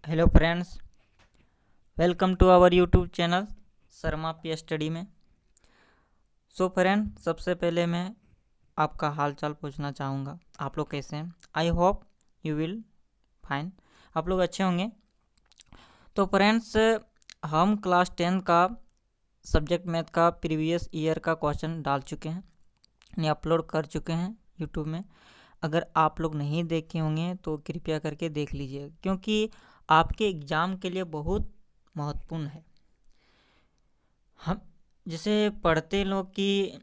Hello friends, welcome to our YouTube channel Sharma P study में। So friend, सबसे पहले मैं आपका हाल चाल पूछना चाहूँगा। आप लोग कैसे हैं? I hope you will fine, आप लोग अच्छे होंगे। तो फ्रेंड्स, हम क्लास 10 का सब्जेक्ट मैथ का प्रीवियस ईयर का क्वेश्चन डाल चुके हैं, यानी अपलोड कर चुके हैं यूट्यूब में। अगर आप लोग नहीं देखे होंगे तो कृपया करके देख लीजिए, क्योंकि आपके एग्ज़ाम के लिए बहुत महत्वपूर्ण है। हम जैसे पढ़ते लोग की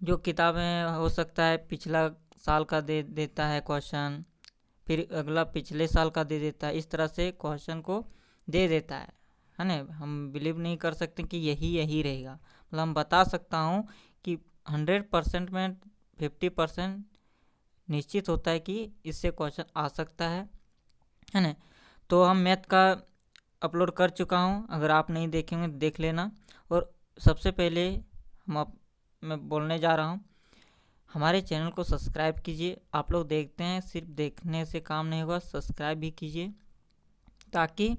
जो किताबें, हो सकता है पिछला साल का दे देता है क्वेश्चन, फिर अगला पिछले साल का दे देता है, इस तरह से क्वेश्चन को दे देता है ना। हम बिलीव नहीं कर सकते कि यही रहेगा। मतलब हम बता सकता हूँ कि 100% में 50% निश्चित होता है कि इससे क्वेश्चन आ सकता है ना। तो हम मैथ का अपलोड कर चुका हूँ, अगर आप नहीं देखेंगे तो देख लेना। और सबसे पहले मैं बोलने जा रहा हूँ, हमारे चैनल को सब्सक्राइब कीजिए। आप लोग देखते हैं, सिर्फ देखने से काम नहीं होगा, सब्सक्राइब भी कीजिए, ताकि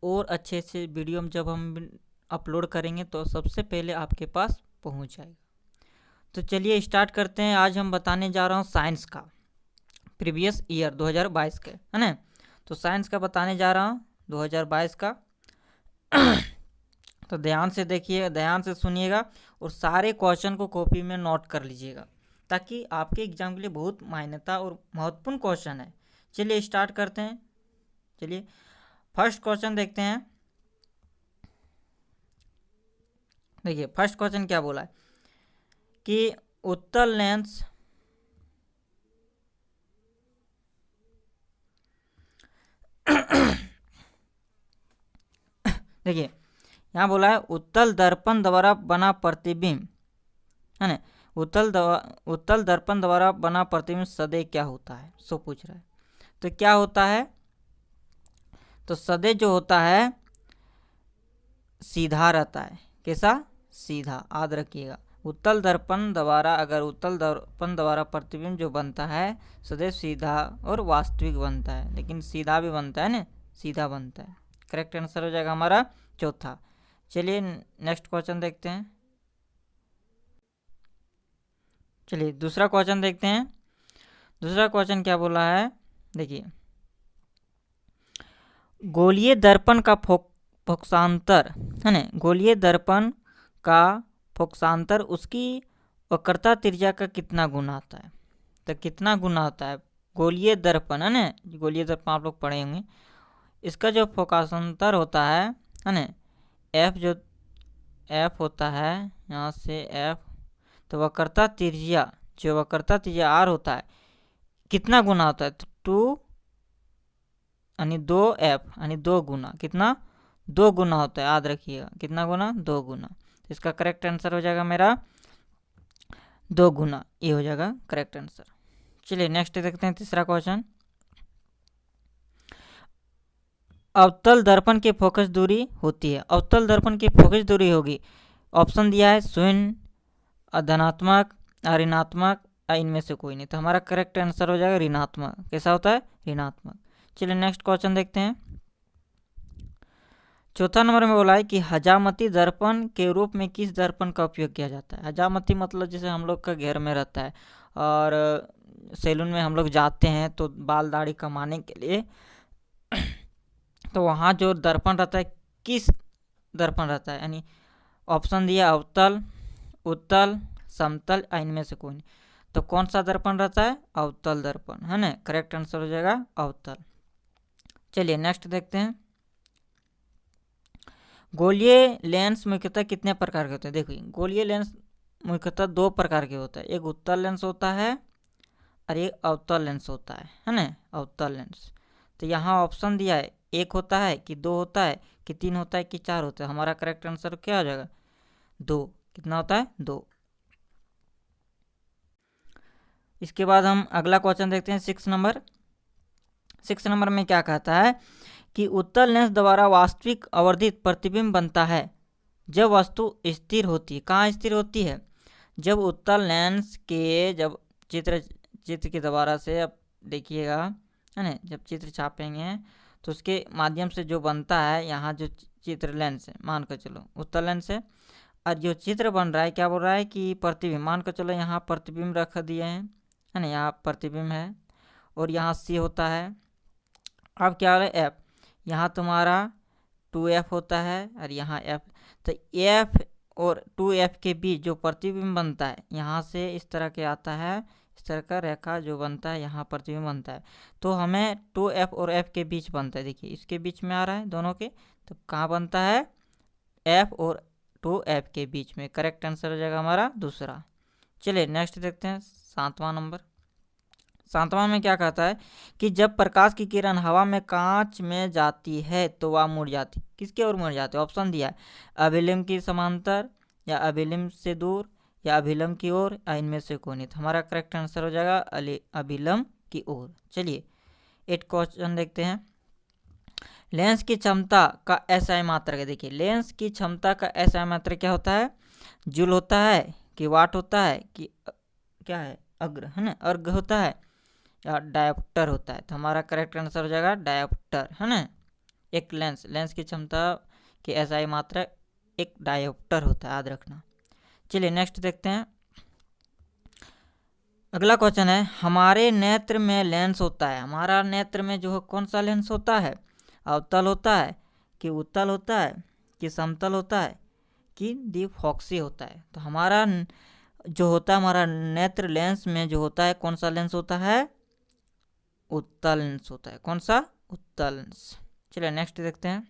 और अच्छे अच्छे वीडियो जब हम अपलोड करेंगे तो सबसे पहले आपके पास पहुँच जाएगा। तो चलिए स्टार्ट करते हैं। आज हम बताने जा रहा हूँ साइंस का प्रीवियस ईयर 2022 के, है ना। तो साइंस का बताने जा रहा हूँ 2022 का। तो ध्यान से देखिए, ध्यान से सुनिएगा और सारे क्वेश्चन को कॉपी में नोट कर लीजिएगा, ताकि आपके एग्जाम के लिए बहुत मान्यता और महत्वपूर्ण क्वेश्चन है। चलिए स्टार्ट करते हैं। चलिए फर्स्ट क्वेश्चन देखते हैं। देखिए फर्स्ट क्वेश्चन क्या बोला है कि उत्तल लेंस देखिए यहाँ बोला है उत्तल दर्पण द्वारा बना प्रतिबिंब, है ना। उत्तल दर्पण द्वारा बना प्रतिबिंब सदैव क्या होता है, सो पूछ रहा है। तो क्या होता है? तो सदैव जो होता है सीधा रहता है। कैसा? सीधा। याद रखिएगा, उत्तल दर्पण द्वारा, अगर उत्तल दर्पण द्वारा प्रतिबिंब जो बनता है सदैव सीधा और वास्तविक बनता है, लेकिन सीधा भी बनता है ना, सीधा बनता है। करेक्ट आंसर हो जाएगा हमारा चौथा। चलिए नेक्स्ट क्वेश्चन देखते हैं। चलिए दूसरा क्वेश्चन देखते हैं। दूसरा क्वेश्चन क्या बोला है, देखिए गोलीय दर्पण का फोकसांतर, है ना। गोलीय दर्पण का फोकसांतर उसकी वक्रता त्रिज्या का कितना गुना होता है? तो कितना गुना होता है गोलीय दर्पण, है ना। गोलीय दर्पण आप लोग पढ़े होंगे। इसका जो फोकसांतर होता है ना, एफ, जो एफ होता है यहाँ से एफ, तो वक्रता त्रिज्या, जो वक्रता त्रिज्या आर होता है, कितना गुना होता है? तो 2 यानी 2f यानी 2 गुना, कितना? 2 गुना होता है। याद रखिएगा, कितना गुना? 2 गुना। इसका करेक्ट आंसर हो जाएगा मेरा 2 गुना, ये हो जाएगा करेक्ट आंसर। चलिए नेक्स्ट देखते हैं तीसरा क्वेश्चन। अवतल दर्पण की फोकस दूरी होती है। अवतल दर्पण की फोकस दूरी होगी, ऑप्शन दिया है शून्य, धनात्मक, ऋणात्मक, इनमें से कोई नहीं। तो हमारा करेक्ट आंसर हो जाएगा ऋणात्मक। कैसा होता है? ऋणात्मक। चलिए नेक्स्ट क्वेश्चन देखते हैं। चौथा नंबर में बोला है कि हजामती दर्पण के रूप में किस दर्पण का उपयोग किया जाता है? हजामती मतलब जैसे हम लोग का घर में रहता है और सैलून में हम लोग जाते हैं तो बाल दाढ़ी कमाने के लिए, तो वहाँ जो दर्पण रहता है, किस दर्पण रहता है? यानी ऑप्शन दिया अवतल, उत्तल, समतल, इनमें से कोई नहीं। तो कौन सा दर्पण रहता है? अवतल दर्पण, है ना। करेक्ट आंसर हो जाएगा अवतल। चलिए नेक्स्ट देखते हैं। गोलीय लेंस मुख्यतः कितने प्रकार के होते हैं? देखिए गोलीय लेंस मुख्यतः 2 प्रकार के होता है। एक उत्तल लेंस होता है और एक अवतल लेंस होता है ना। अवतल लेंस, तो यहाँ ऑप्शन दिया है 1 होता है कि 2 होता है कि 3 होता है कि 4 होता है। हमारा करेक्ट आंसर क्या हो जाएगा? 2। कितना होता है? 2। इसके बाद हम अगला क्वेश्चन देखते हैं 6 नंबर। 6 नंबर में क्या कहता है कि उत्तल लेंस द्वारा वास्तविक आवर्धित प्रतिबिंब बनता है जब वस्तु स्थिर होती है। कहाँ स्थिर होती है? जब उत्तल लेंस के, जब चित्र के द्वारा से, अब देखिएगा, है ना, जब चित्र छापेंगे तो उसके माध्यम से जो बनता है यहाँ जो चित्र लेंस है, मान कर चलो उत्तल लेंस है, और जो चित्र बन रहा है क्या बोल रहा है कि प्रतिबिंब, मान कर चलो यहाँ प्रतिबिंब रख दिए हैं, है ना, यहाँ प्रतिबिंब है और यहाँ सी होता है। अब क्या हो रहा है एफ, यहाँ तुम्हारा 2F होता है और यहाँ F, तो F और 2F के बीच जो प्रतिबिंब बनता है यहाँ से इस तरह के आता है, इस तरह का रेखा जो बनता है यहाँ प्रतिबिंब बनता है, तो हमें 2F और F के बीच बनता है। देखिए इसके बीच में आ रहा है दोनों के, तो कहाँ बनता है F और 2F के बीच में। करेक्ट आंसर हो जाएगा हमारा दूसरा। चलिए नेक्स्ट देखते हैं 7वां नंबर। 7वां में क्या कहता है कि जब प्रकाश की किरण हवा में कांच में जाती है तो वह मुड़ जाती, किसकी ओर मुड़ जाती है? ऑप्शन दिया है अभिलंब की समांतर या अभिलंब से दूर या अभिलंब की ओर या इनमें से कोई नहीं। तो हमारा करेक्ट आंसर हो जाएगा अभिलंब की ओर। चलिए 8 क्वेश्चन देखते हैं। लेंस की क्षमता का एसआई मात्रक है। देखिए लेंस की क्षमता का एसआई मात्रक क्या होता है? जूल होता है कि वाट होता है कि क्या है अग्र, है ना, अर्ग होता है या डायोप्टर होता है। तो हमारा करेक्ट आंसर हो जाएगा डायोप्टर, है ना। एक लेंस की क्षमता की एसआई मात्रक एक डायोप्टर होता है, याद रखना। चलिए नेक्स्ट देखते हैं। अगला क्वेश्चन है हमारे नेत्र में लेंस होता है, हमारा नेत्र में जो है कौन सा लेंस होता है? अवतल होता है कि उत्तल होता है कि समतल होता है कि द्विफोक्सी होता है? तो हमारा जो होता है हमारा नेत्र लेंस में जो होता है कौन सा लेंस होता है? उत्तल लेंस होता है। कौन सा? उत्तल लेंस। चलिए नेक्स्ट देखते हैं।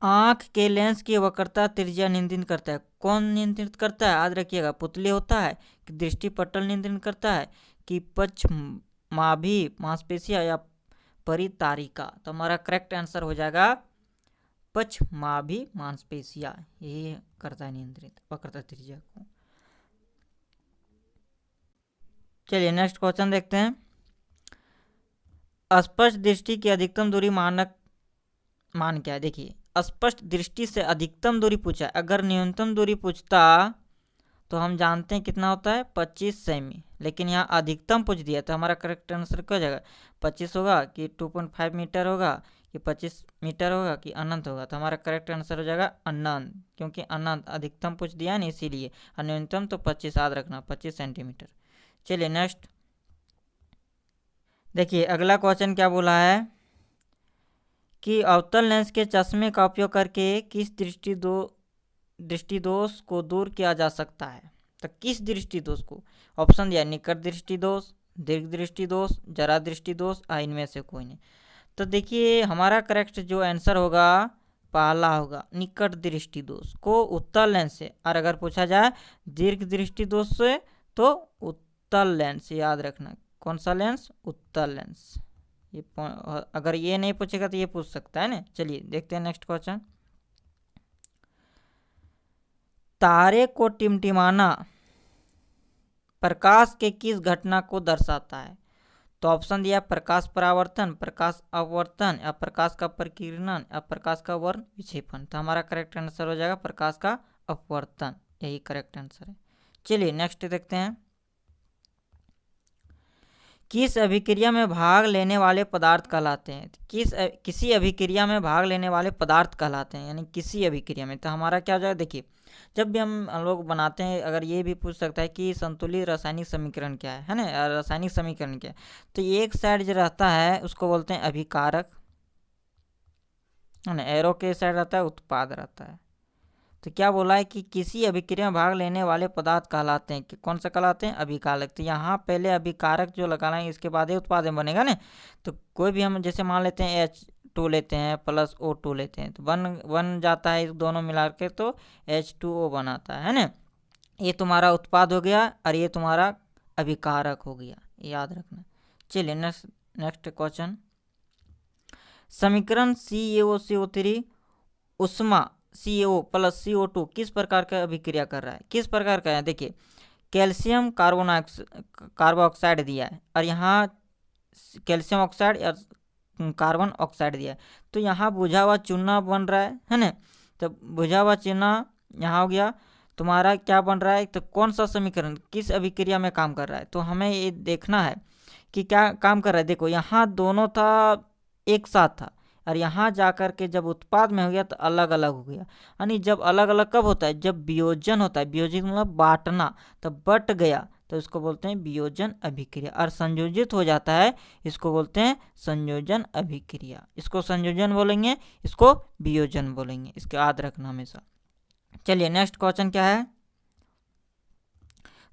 आंख के लेंस की वक्रता त्रिज्या नियंत्रित करता है, कौन नियंत्रित करता है? याद रखिएगा पुतली होता है कि दृष्टिपटल नियंत्रित करता है कि पक्षमाभी मांसपेशियां या परितारिका? तो हमारा करेक्ट आंसर हो जाएगा पक्षमाभी मांसपेशियां, यही करता है नियंत्रित वक्रता त्रिज्या को। चलिए नेक्स्ट क्वेश्चन देखते हैं। स्पष्ट दृष्टि की अधिकतम दूरी मानक मान क्या है? देखिए स्पष्ट दृष्टि से अधिकतम दूरी पूछा है, अगर न्यूनतम दूरी पूछता तो हम जानते हैं कितना होता है 25 सेमी, लेकिन यहाँ अधिकतम पूछ दिया तो हमारा करेक्ट आंसर क्या हो जाएगा? 25 होगा कि 2.5 मीटर होगा कि 25 मीटर होगा कि अनंत होगा? तो हमारा करेक्ट आंसर हो जाएगा अनंत, क्योंकि अनंत अधिकतम पूछ दिया ना इसीलिए, और न्यूनतम तो 25 याद रखना 25 सेंटीमीटर। चलिए नेक्स्ट देखिए अगला क्वेश्चन क्या बोला है कि अवतल लेंस के चश्मे का उपयोग करके किस दृष्टिदोष को दूर किया जा सकता है? तो किस दृष्टिदोष को? ऑप्शन दिया निकट दृष्टिदोष, दीर्घ दृष्टिदोष, जरा दृष्टिदोष, इनमें से कोई नहीं। तो देखिए हमारा करेक्ट जो आंसर होगा पहला होगा, निकट दृष्टिदोष को उत्तल लेंस से, और अगर पूछा जाए दीर्घ दृष्टिदोष से तो उत्तल लेंस, याद रखना कौन सा लेंस? उत्तल लेंस। ये अगर ये नहीं पूछेगा तो ये पूछ सकता है ना। चलिए देखते हैं नेक्स्ट क्वेश्चन। तारे को टिमटिमाना प्रकाश के किस घटना को दर्शाता है? तो ऑप्शन दिया प्रकाश परावर्तन, प्रकाश अपवर्तन, या प्रकाश का प्रकीर्णन, या प्रकाश का वर्ण विक्षेपण। तो हमारा करेक्ट आंसर हो जाएगा प्रकाश का अपवर्तन, यही करेक्ट आंसर है। चलिए नेक्स्ट देखते हैं। किस अभिक्रिया में भाग लेने वाले पदार्थ कहलाते हैं? किसी अभिक्रिया में भाग लेने वाले पदार्थ कहलाते हैं, यानी किसी अभिक्रिया में। तो हमारा क्या हो जाएगा? देखिए जब भी हम लोग बनाते हैं, अगर ये भी पूछ सकता है कि संतुलित रासायनिक समीकरण क्या है ना, रासायनिक समीकरण क्या है, तो एक साइड जो रहता है उसको बोलते हैं अभिकारक, है ना, एरो के साइड रहता है उत्पाद रहता है। तो क्या बोला है कि किसी अभिक्रिया में भाग लेने वाले पदार्थ कहलाते हैं, कि कौन सा कहलाते हैं? अभिकारक। तो यहाँ पहले अभिकारक जो लगाना है इसके बाद ही उत्पाद बनेगा ना। तो कोई भी हम जैसे मान लेते हैं H2 लेते हैं प्लस O2 लेते हैं तो बन जाता है, इस दोनों मिला के तो H2O बनाता है ना। ये तुम्हारा उत्पाद हो गया और ये तुम्हारा अभिकारक हो गया, याद रखना। चलिए नेक्स्ट क्वेश्चन। समीकरण CaO CO3 उष्मा CO प्लस CO2 किस प्रकार का अभिक्रिया कर रहा है? किस प्रकार का है? देखिए कैल्शियम कार्बन ऑक्साइड दिया है और यहाँ कैल्शियम ऑक्साइड या कार्बन ऑक्साइड दिया है, तो यहाँ बुझा हुआ चूना बन रहा है ना। तो बुझा हुआ चूना यहाँ हो गया, तुम्हारा क्या बन रहा है? तो कौन सा समीकरण किस अभिक्रिया में काम कर रहा है? तो हमें ये देखना है कि क्या काम कर रहा है। देखो यहाँ दोनों था एक साथ था, और यहाँ जाकर के जब उत्पाद में हो गया तो अलग अलग हो गया। यानी जब अलग अलग कब होता है, जब वियोजन होता है। वियोजित मतलब बांटना, तब बट गया तो इसको बोलते हैं वियोजन अभिक्रिया। और संयोजित हो जाता है, इसको बोलते हैं संयोजन अभिक्रिया। इसको संयोजन बोलेंगे, इसको वियोजन बोलेंगे, इसके याद रखना हमेशा। चलिए नेक्स्ट क्वेश्चन क्या है,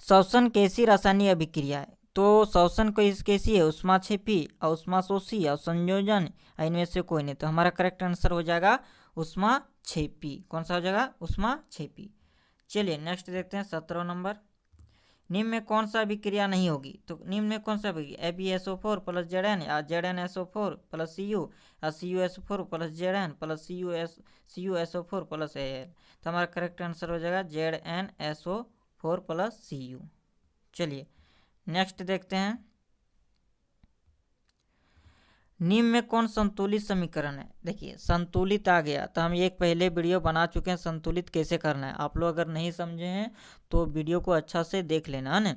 श्वसन कैसी रासायनिक अभिक्रिया है। तो श्वसन कैसी है, उष्माक्षेपी और उष्माशोषी और संयोजन, इनमें से कोई नहीं। तो हमारा करेक्ट आंसर हो जाएगा उष्माक्षेपी। कौन सा हो जाएगा, उष्माक्षेपी। चलिए नेक्स्ट देखते हैं 17 नंबर, निम्न में कौन सा अभिक्रिया नहीं होगी। तो निम्न में कौन सा अभिक्रिया, FeSO4 प्लस Zn या ZnSO4 प्लस Cu या CuSO4 plus Zn plus CuSO4 plus Al। तो हमारा करेक्ट आंसर हो जाएगा ZnSO4 प्लस Cu। चलिए नेक्स्ट देखते हैं, निम्न में कौन संतुलित समीकरण है। देखिए संतुलित आ गया, तो हम एक पहले वीडियो बना चुके हैं संतुलित कैसे करना है। आप लोग अगर नहीं समझे हैं तो वीडियो को अच्छा से देख लेना है ना।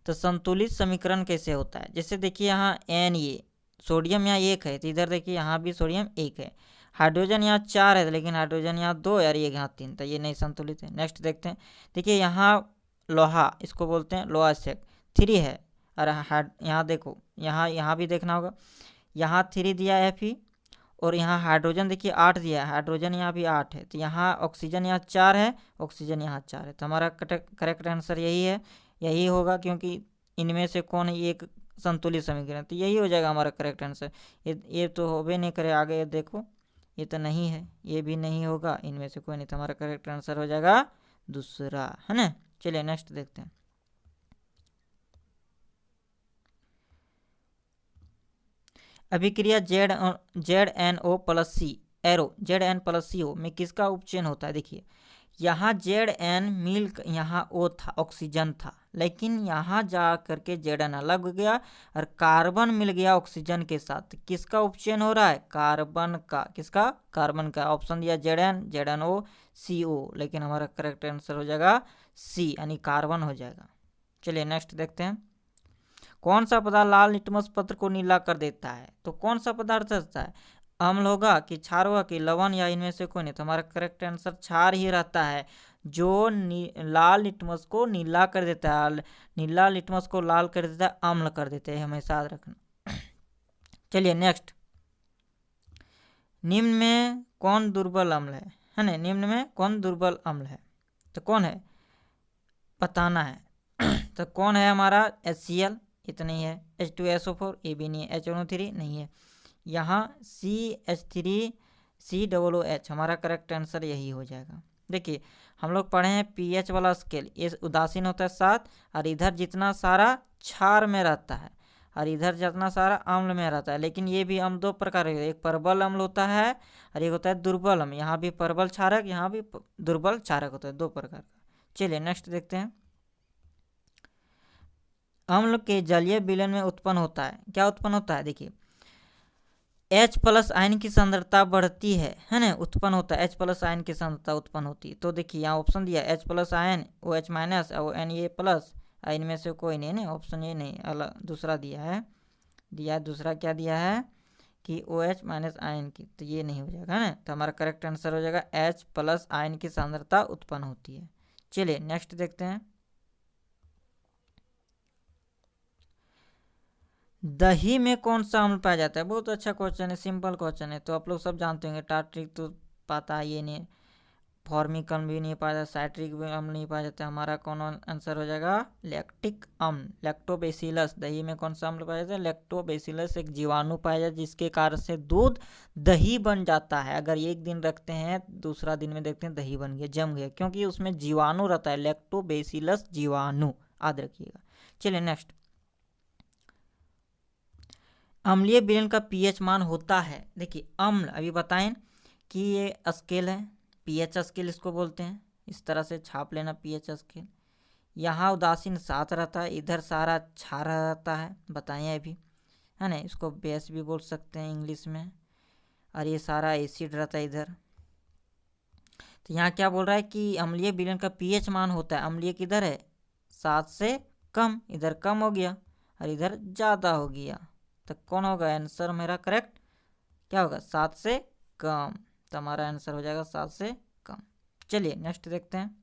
तो संतुलित समीकरण कैसे होता है, जैसे देखिए यहाँ एन, ये सोडियम यहाँ 1 है, तो इधर देखिए यहाँ भी सोडियम 1 है। हाइड्रोजन यहाँ 4 है, लेकिन हाइड्रोजन यहाँ 2 और ये यहाँ 3, तो ये नहीं संतुलित है। नेक्स्ट देखते हैं, देखिए यहाँ लोहा, इसको बोलते हैं लोहा स्टेक 3 है, और यहाँ देखो यहाँ भी देखना होगा, यहाँ 3 दिया है Fe, और यहाँ हाइड्रोजन देखिए 8 दिया है, हाइड्रोजन यहाँ भी 8 है। तो यहाँ ऑक्सीजन यहाँ 4 है, ऑक्सीजन यहाँ 4 है। तो हमारा करेक्ट आंसर यही है, यही होगा, क्योंकि इनमें से कौन है एक संतुलित समीकरण, तो यही हो जाएगा हमारा करेक्ट आंसर। ये तो होबे नहीं करे, आगे ये देखो ये तो नहीं है, ये भी नहीं होगा, इनमें से कोई नहीं। तो हमारा करेक्ट आंसर हो जाएगा दूसरा, है ना। चलिए नेक्स्ट देखते हैं, अभिक्रिया ZnO प्लस सी एरो Zn प्लस CO में किसका उपचयन होता है। देखिए यहाँ Zn मिल, यहाँ O था, ऑक्सीजन था, लेकिन यहाँ जा करके Zn अलग हो गया और कार्बन मिल गया ऑक्सीजन के साथ। किसका उपचयन हो रहा है, कार्बन का। किसका, कार्बन का। ऑप्शन दिया ZnO CO, लेकिन हमारा करेक्ट आंसर हो जाएगा C, यानी कार्बन हो जाएगा। चलिए नेक्स्ट देखते हैं, कौन सा पदार्थ लाल लिटमस पत्र को नीला कर देता है। तो कौन सा पदार्थ रहता है, अम्ल होगा कि क्षार होगा कि लवण, या इनमें से कोई नहीं। तो हमारा करेक्ट आंसर क्षार ही रहता है, जो लाल लिटमस को नीला कर देता है। नीला लिटमस को लाल कर देता है, अम्ल कर देते हैं, हमेशा याद रखना। चलिए नेक्स्ट, निम्न में कौन दुर्बल अम्ल है ना, निम्न में कौन दुर्बल अम्ल है, तो कौन है बताना है। तो कौन है हमारा HCl, इतना ही है। H2SO4 ये भी नहीं है, HNO3 नहीं है, यहाँ CH3COOH, हमारा करेक्ट आंसर यही हो जाएगा। देखिए हम लोग पढ़े हैं pH वाला स्केल, ये उदासीन होता है 7, और इधर जितना सारा क्षार में रहता है और इधर जितना सारा अम्ल में रहता है। लेकिन ये भी अम्ल 2 प्रकार के, एक प्रबल अम्ल होता है और एक होता है दुर्बल अम्ल। यहाँ भी प्रबल क्षारक, यहाँ भी दुर्बल क्षारक होता है, 2 प्रकार का। चलिए नेक्स्ट देखते हैं, अम्ल के जलीय विलयन में उत्पन्न होता है, क्या उत्पन्न होता है। देखिए H प्लस आयन की सांद्रता बढ़ती है ना, उत्पन्न होता है, H प्लस आयन की सांद्रता उत्पन्न होती है। तो देखिए यहाँ ऑप्शन दिया H plus ion, OH minus और Na प्लस, इनमें से कोई नहीं है ना, ऑप्शन ये नहीं, अलग दूसरा दिया है दूसरा क्या दिया है कि OH माइनस आयन की, तो ये नहीं हो जाएगा ना। तो हमारा करेक्ट आंसर हो जाएगा H प्लस आयन की सांद्रता उत्पन्न होती है। चलिए नेक्स्ट देखते हैं, दही में कौन सा अम्ल पाया जाता है। बहुत अच्छा क्वेश्चन है, सिंपल क्वेश्चन है, तो आप लोग सब जानते होंगे। टार्ट्रिक तो पता है, ये नहीं, फॉर्मिक अम्ल भी नहीं पाया जाता, साइट्रिक अम्ल नहीं पाया जाता। हमारा कौन आंसर हो जाएगा, लैक्टिक अम्ल, लैक्टोबैसिलस। दही में कौन सा अम्ल पाया जाता है, लैक्टोबैसिलस एक जीवाणु पाया जाता है, जिसके कारण से दूध दही बन जाता है। अगर एक दिन रखते हैं, दूसरा दिन में देखते हैं दही बन गया, जम गया, क्योंकि उसमें जीवाणु रहता है, लैक्टोबैसिलस जीवाणु, याद रखिएगा। चलिए नेक्स्ट, अम्लीय विलयन का pH मान होता है। देखिए अम्ल अभी बताएं कि ये स्केल है, pH स्केल इसको बोलते हैं, इस तरह से छाप लेना pH स्केल। यहाँ उदासीन 7 रहता है, इधर सारा क्षार रहता है, बताएं अभी, है ना, इसको बेस भी बोल सकते हैं इंग्लिश में, और ये सारा एसिड रहता है इधर। तो यहाँ क्या बोल रहा है कि अम्लीय विलयन का pH मान होता है, अम्लीय किधर है 7 से कम, इधर कम हो गया और इधर ज़्यादा हो गया। तो कौन होगा आंसर मेरा करेक्ट, क्या होगा 7 से कम। तो हमारा आंसर हो जाएगा 7 से कम। चलिए नेक्स्ट देखते हैं,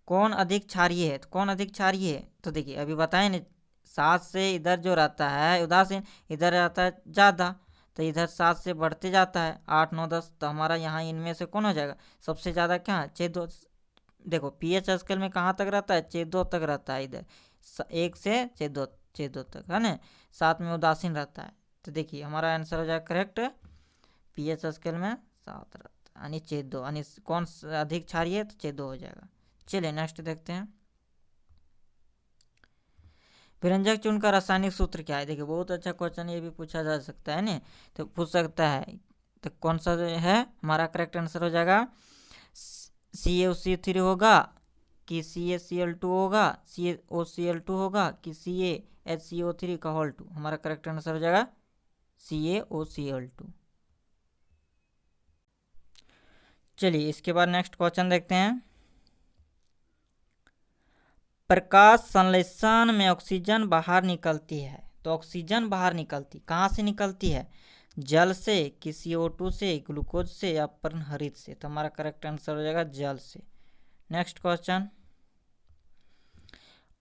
कौन अधिक क्षारीय है। तो कौन अधिक क्षारीय है, तो देखिए अभी बताए नहीं, 7 से इधर जो रहता है उदासीन, इधर रहता है ज़्यादा, तो इधर 7 से बढ़ते जाता है 8 9 10। तो हमारा यहाँ इनमें से कौन हो जाएगा सबसे ज़्यादा, क्या है छेदो। देखो पीएच स्केल में कहाँ तक रहता है, छेदो तक रहता है, इधर 1 से छेदो तक है ना, 7 में उदासीन रहता है। तो देखिए हमारा आंसर हो जाएगा करेक्ट, पीएच स्केल में 7 रहता है यानी छेदो, यानी कौन अधिक क्षारीय है, तो छेदो हो जाएगा। चलिए नेक्स्ट देखते हैं, विरंजक चूर्ण का रासायनिक सूत्र क्या है। देखिए बहुत अच्छा क्वेश्चन, ये भी पूछा जा सकता है ना, तो पूछ सकता है। तो कौन सा है हमारा करेक्ट आंसर हो जाएगा, CaOC3 होगा कि CaCl2 होगा, CaOCl2 होगा कि CaHCO3 का होल 2। हमारा करेक्ट आंसर हो जाएगा CaOCl2। चलिए इसके बाद नेक्स्ट क्वेश्चन देखते हैं, प्रकाश संश्लेषण में ऑक्सीजन बाहर निकलती है। तो ऑक्सीजन बाहर निकलती कहाँ से निकलती है, जल से कि CO2 से, ग्लूकोज से या पर्णहरित से। तो हमारा करेक्ट आंसर हो जाएगा जल से। नेक्स्ट क्वेश्चन,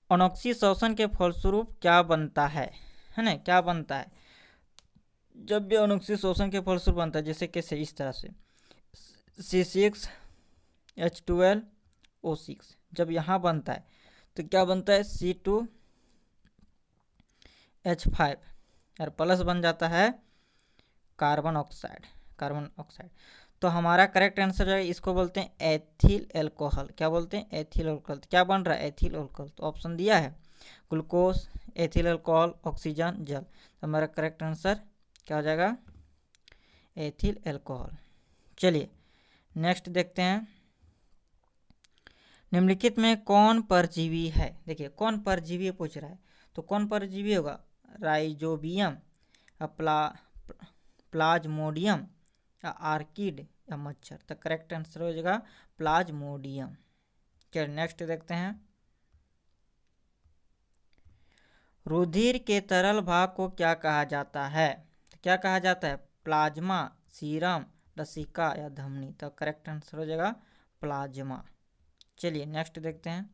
अनोक्सी शोषण के फलस्वरूप क्या बनता है ना, क्या बनता है। जब भी अनोक्सी शोषण के फलस्वरूप बनता है, जैसे कैसे, इस तरह से C6H12O6 जब यहाँ बनता है तो क्या बनता है C2H5 और प्लस बन जाता है कार्बन ऑक्साइड। तो हमारा करेक्ट आंसर है, इसको बोलते हैं एथिल अल्कोहल। क्या बोलते हैं, एथिल अल्कोहल। क्या बन रहा है, एथिल अल्कोहल। तो ऑप्शन दिया है ग्लूकोज, एथिल अल्कोहल, ऑक्सीजन, जल। तो हमारा करेक्ट आंसर क्या हो जाएगा, एथिल अल्कोहल। चलिए नेक्स्ट देखते हैं, निम्नलिखित में कौन परजीवी है। देखिए कौन परजीवी पूछ रहा है, तो कौन परजीवी होगा, राइजोबियम या प्लाज्मोडियम या आर्किड या मच्छर। तो करेक्ट आंसर हो जाएगा प्लाज्मोडियम। चलिए नेक्स्ट देखते हैं, रुधिर के तरल भाग को क्या कहा जाता है। तो क्या कहा जाता है, प्लाज्मा, सीरम, लसिका या धमनी। तो करेक्ट आंसर हो जाएगा प्लाज्मा। चलिए नेक्स्ट देखते हैं,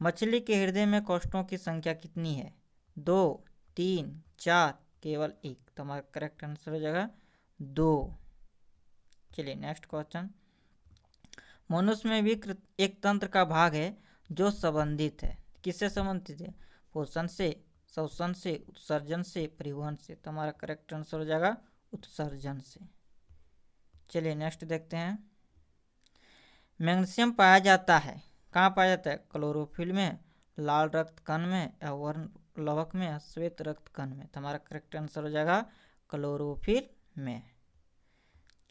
मछली के हृदय में कोष्ठों की संख्या कितनी है, 2, 3, 4, केवल 1। तो हमारा करेक्ट आंसर हो जाएगा 2। चलिए नेक्स्ट क्वेश्चन, मनुष्य में भी एक तंत्र का भाग है जो संबंधित है, किससे संबंधित है, पोषण से, शोषण से, उत्सर्जन से, परिवहन से। तो हमारा करेक्ट आंसर हो जाएगा उत्सर्जन से। चलिए नेक्स्ट देखते हैं, मैग्नीशियम पाया जाता है कहाँ पाया जाता है, क्लोरोफिल में, लाल रक्त कण में या वर्ण लवक में या श्वेत रक्त कण में। तो हमारा करेक्ट आंसर हो जाएगा क्लोरोफिल में।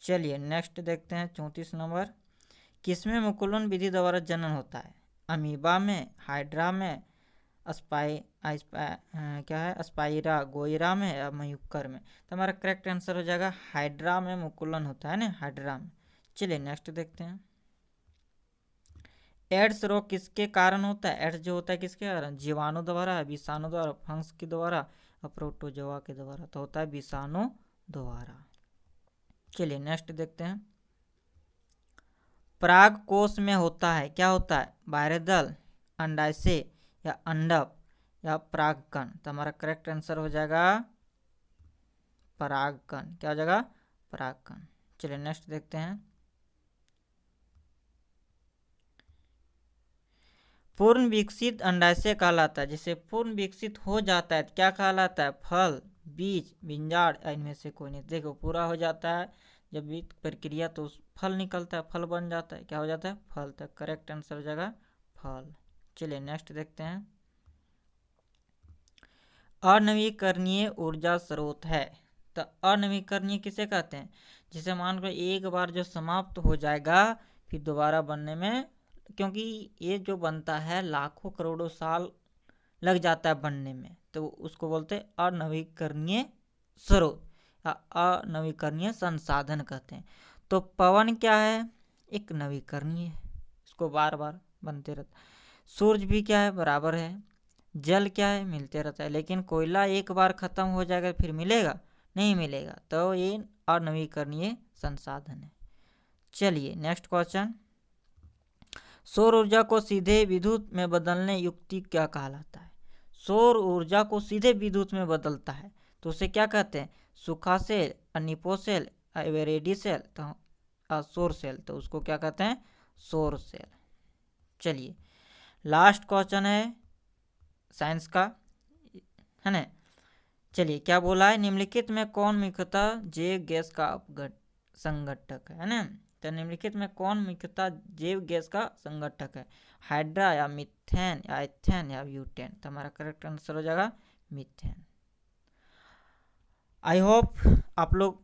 चलिए नेक्स्ट देखते हैं 34 नंबर, किसमें मुकुलन विधि द्वारा जनन होता है, अमीबा में, हाइड्रा में, क्या है स्पाइरा गोइरा में या मयूकर में। तो हमारा करेक्ट आंसर हो जाएगा हाइड्रा में मुकुलन होता है ना, हाइड्रा में। चलिए नेक्स्ट देखते हैं, एड्स रोग किसके कारण होता है। एड्स जो होता है किसके कारण, जीवाणु द्वारा, विषाणु द्वारा, फंगस के द्वारा और प्रोटोजोआ के द्वारा। तो होता है विषाणु द्वारा। चलिए नेक्स्ट देखते हैं, पराग कोश में होता है, क्या होता है, बाह्यदल, अंडाशय या अंडप या परागकण। तो हमारा करेक्ट आंसर हो जाएगा परागकण। क्या हो जाएगा, परागकण। चलिए नेक्स्ट देखते हैं, पूर्ण विकसित अंडाशय कहलाता है, जिसे पूर्ण विकसित हो जाता है क्या कहलाता है, फल, बीज, बिंजाड़ या इनमें से कोई नहीं। देखो पूरा हो जाता है जब भी प्रक्रिया तो फल निकलता है, फल बन जाता है, क्या हो जाता है, फल। तक करेक्ट आंसर हो जाएगा फल। चलिए नेक्स्ट देखते हैं, अनवीकरणीय ऊर्जा स्रोत है। तो अनवीकरणीय किसे कहते हैं, जिसे मान लो एक बार जो समाप्त हो जाएगा फिर दोबारा बनने में, क्योंकि ये जो बनता है लाखों करोड़ों साल लग जाता है बनने में, तो उसको बोलते हैं अनवीकरणीय स्रोत या अनवीकरणीय संसाधन कहते हैं। तो पवन क्या है, एक नवीकरणीय है, इसको बार बार बनते रहता है। सूरज भी क्या है, बराबर है। जल क्या है, मिलते रहता है। लेकिन कोयला एक बार खत्म हो जाएगा फिर मिलेगा नहीं मिलेगा, तो ये अनवीकरणीय संसाधन है। चलिए नेक्स्ट क्वेश्चन, सौर ऊर्जा को सीधे विद्युत में बदलने युक्ति क्या कहलाता है? सौर ऊर्जा को सीधे विद्युत में बदलता है तो उसे क्या कहते हैं? सूखा सेल, अनिपो सेल, एवरेडी सेल, तो सौर सेल, तो उसको क्या कहते हैं? सौर सेल। चलिए लास्ट क्वेश्चन है साइंस का, है ना। चलिए क्या बोला है, निम्नलिखित में कौन मुख्यतः जैव गैस का संघटक है ना। तो निम्नलिखित में कौन मुख्यतः जैव गैस का संघटक है? हाइड्रा या मीथेन या एथेन या ब्यूटेन? तो हमारा करेक्ट आंसर हो जाएगा मीथेन। आई होप आप लोग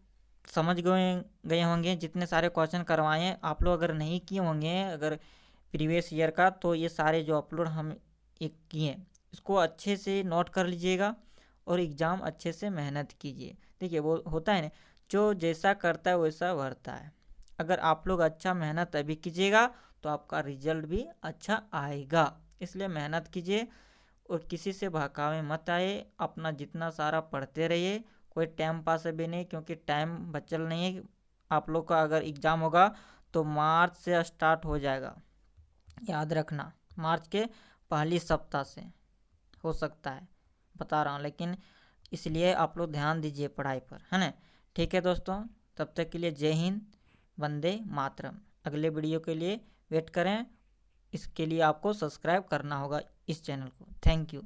समझ गए होंगे, जितने सारे क्वेश्चन करवाए हैं आप लोग अगर नहीं किए होंगे अगर प्रीवियस ईयर का, तो ये सारे जो अपलोड हम एक किए इसको अच्छे से नोट कर लीजिएगा और एग्ज़ाम अच्छे से मेहनत कीजिए। देखिए वो होता है ना, जो जैसा करता है वैसा भरता है। अगर आप लोग अच्छा मेहनत अभी कीजिएगा तो आपका रिजल्ट भी अच्छा आएगा, इसलिए मेहनत कीजिए और किसी से बहकावे मत आए। अपना जितना सारा पढ़ते रहिए, कोई टाइम पास अभी नहीं, क्योंकि टाइम बचल नहीं है। आप लोग का अगर एग्ज़ाम होगा तो मार्च से स्टार्ट हो जाएगा, याद रखना, मार्च के पहली सप्ताह से हो सकता है, बता रहा हूँ। लेकिन इसलिए आप लोग ध्यान दीजिए पढ़ाई पर, है ना। ठीक है दोस्तों, तब तक के लिए जय हिंद, वंदे मातरम। अगले वीडियो के लिए वेट करें, इसके लिए आपको सब्सक्राइब करना होगा इस चैनल को। Thank you.